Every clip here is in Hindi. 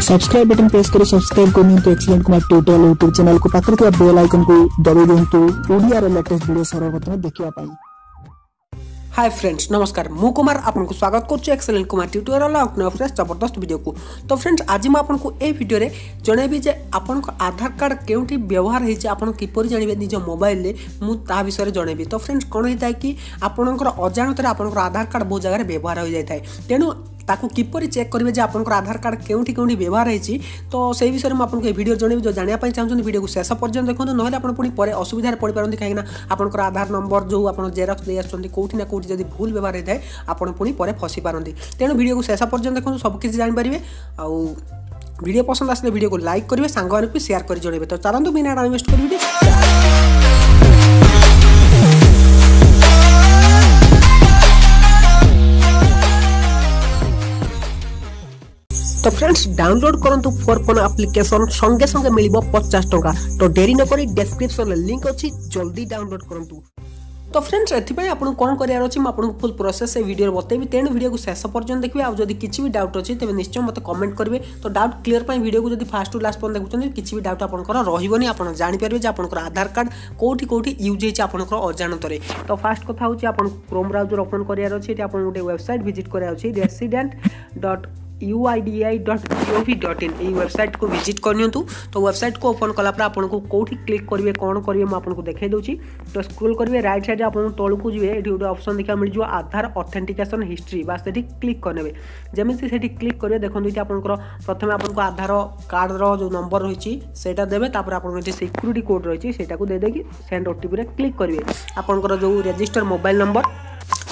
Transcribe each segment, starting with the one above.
सब्सक्राइब बटन प्रेस करी सब्सक्राइब करनियंतु excellent Kumar tutorial YouTube channel को पाकर के बेल आइकन को दबाइ दियंतु ओडिया रे लेटेस्ट वीडियो सर्वप्रथम देखिया पाई। हाय फ्रेंड्स नमस्कार मु कुमार आपको स्वागत करुच्ची एक्सीलेंट कुमार ट्यूटोरियल और फ्रेश जबरदस्त वीडियो को। तो फ्रेंड्स आज मैं आपको ए वीडियो रे जनैबी जे आपन आधार कार्ड केउठी व्यवहार होइछि आपन किपरि जानिबे निज मोबाइल रे मु ता विषय रे जनैबी। तो फ्रेंड्स कोन होइता कि आपनकर अजाणत रे आपनकर आधार कार्ड बहुत जगह व्यवहार हो जाय थाए तेनु ताकू किपरि चेक करिवे जे आपनकर आधार कार्ड केउठी केउठी व्यवहार होइछि। तो सेही विषय रे म आपनको ए वीडियो जनैबी जो जानिया पई चाहछन वीडियो को शेष पर्यंत देखंतु नहले आपन पुनी परे असुविधा रे पड़ी पारंती काहेना आपनकर आधार नंबर जो आपन जेरॉक्स दे आछन कोठी ना कोठी जदी भूल व्यवहार होइथाय आपन पुनी परे फसी पारंती। तेनु वीडियो को शेष पर्यंत देखंतु सब किछि जानि परिबे। आ वीडियो पसंद आसले वीडियो को लाइक करिवे सांग मानकु शेयर करि जणैबे। तो चलंतु बिना टाइम वेस्ट करिवे तो फ्रेंड्स डाउनलोड करंतु फॉर फोन एप्लीकेशन संगे संगे मिलिबो 50 टका। तो देरी न करी डिस्क्रिप्शन रे लिंक अछि जल्दी डाउनलोड करंतु। तो फ्रेंड्स एथिपाई आपन कोन करियार अछि म आपन फुल प्रोसेस से वीडियो बतेबी तेन वीडियो को शेष पर्यंत देखबे। आ जदी किछि भी डाउट अछि तबे निश्चय मते कमेंट करबे। तो डाउट क्लियर पई वीडियो को जदी फास्ट टू लास्ट पन देखुछन किछि भी डाउट आपनकर रहिबोनी आपन जानि परबे जे आपनकर आधार कार्ड कोठी कोठी यूज हेछि आपनकर अजाणत रे। तो फास्ट कथा होछि आपन क्रोम ब्राउजर ओपन करियार अछि एटी आपन गोटे वेबसाइट विजिट करियार अछि resident.uidi.gov.in ए वेबसाइट को विजिट करनियंतु। तो वेबसाइट को ओपन कला पर आपन को कोठी क्लिक करिवे कोन करिवे म आपन को देखाइ दोछि। तो स्क्रॉल करिवे राइट साइड आपन तळ को जिवे एटी गोटे ऑप्शन देखा मिल जो आधार ऑथेंटिकेशन हिस्ट्री बस सेठी क्लिक करनेबे। जेमिति सेठी क्लिक करिवे देखंतु इति आपनकर प्रथमे आपन को आधार कार्ड रो जो नंबर रहिछि सेटा देबे तापर आपन इति सिक्युरिटी कोड रहिछि सेटा को दे देकी सेंड ओटीपी रे क्लिक करिवे आपनकर जो रजिस्टर मोबाइल नंबर।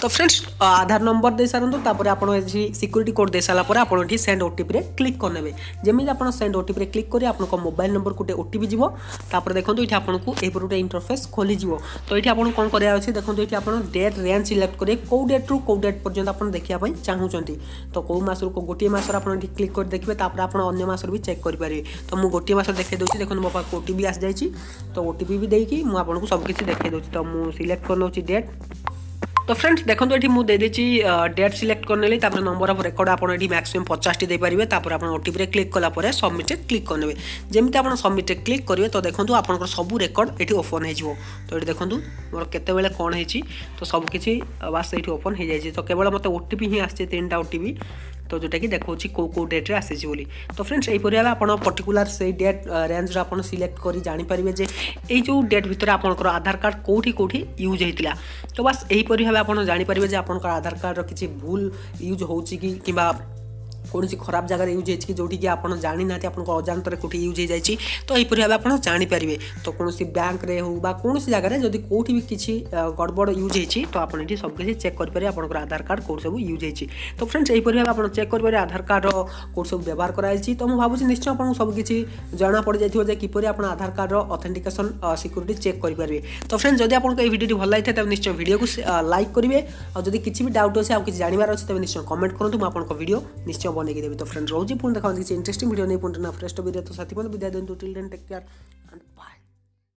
तो फ्रेंड्स आधार नंबर दे सारंतु तापर आपण सिक्युरिटी कोड दे साला पर आपण एठी सेंड ओटीपी रे क्लिक करनेबे। जेमि आपण सेंड ओटीपी रे क्लिक करी आपन को मोबाइल नंबर को ओटीपी जीवो तापर देखंतु एठी आपण को ए पर इंटरफेस खोली जीवो। तो एठी आपण कोन करिया अछि देखंतु एठी आपण डेट रेंज सिलेक्ट करी को डेट रु को डेट पर्यंत आपण देखिया पई चाहउचंती। तो को मास रु को गोटी मास आपण एठी क्लिक कर देखबे तापर आपण अन्य मास भी चेक करि परिबे। तो मु गोटी मास देखै दोछि देखंतु मो पास ओटीपी आस जायछि। तो ओटीपी भी देकी मु आपण को सब किछि देखै दोछि। तो मु सिलेक्ट करनोछि डेट। तो फ्रेंड्स देखो ये मुझे देदेची डेट सिलेक्ट करने तापर नंबर ऑफ रेकॉर्ड आपन एठी मैक्सिमम 50 टी दे परिबे। तापर आपन ओटीपी रे क्लिक कला परे सबमिट क्लिक करनेबे। जेमिति आपन सबमिट क्लिक करिवे तो देखंतु आपनकर सब रेकॉर्ड एठी ओपन हे जिवो। तो एठी देखंतु मोर केते बेले कोन हेछि तो सब किछि बस एठी ओपन हे जायछि। तो केवल मते ओटीपी ही आछे 3टा ओटीपी तो जोटा कि देखौछि को डेट रे आसी बोली। तो फ्रेंड्स एई परिया आपण पर्टिकुलर से डेट रेंज रे आपण सिलेक्ट करी जानि परिबे जे एई जो डेट भितर आपनकर आधार कार्ड कोठी कोठी यूज हेतिला। तो बस एई परिया आपण जानि परिबे जे आपनकर आधार कार्ड रो किछि भूल यूज होउछि कि किबा कोनसी खराब जगह यूज हेछि जोठी कि आपण जानि नाथि आपनको अजाणत रे कोठी यूज हे जायछि। तो एई परिया आपण जानि परिबे। तो कोनसी बैंक रे हो बा कोनसी जगह रे जदी कोठी भी किछि गड़बड़ यूज हेछि तो आपण एठी सब किछि चेक कर पारे आपनकर आधार कार्ड कोड सब यूज हेछि। तो फ्रेंड्स एई परिया आपण चेक कर पारे आधार कार्ड रो कोड सब व्यवहार करा हेछि। तो मु भाबुछि निश्चय आपण सब किछि जाना पड़ जायथिबो जे किपरि आपण आधार कार्ड रो ऑथेंटिकेशन सिक्युरिटी चेक कर पारे। तो फ्रेंड्स जदी आपनको एई वीडियो भल लागिथे तबे निश्चय वीडियो को लाइक करिवे और जदी किछि भी डाउट अछि आ किछि जानिबार अछि तबे निश्चय कमेंट करंतु म आपनको वीडियो निश्चय बनै के देबी। तो फ्रेंड्स रोजी पुन देखा किसी इंटरेस्टिंग वीडियो नहीं पुनः फ्रेस्ट वीडियो तो साथी मन विदाय देंतु टिल देन टेक केयर।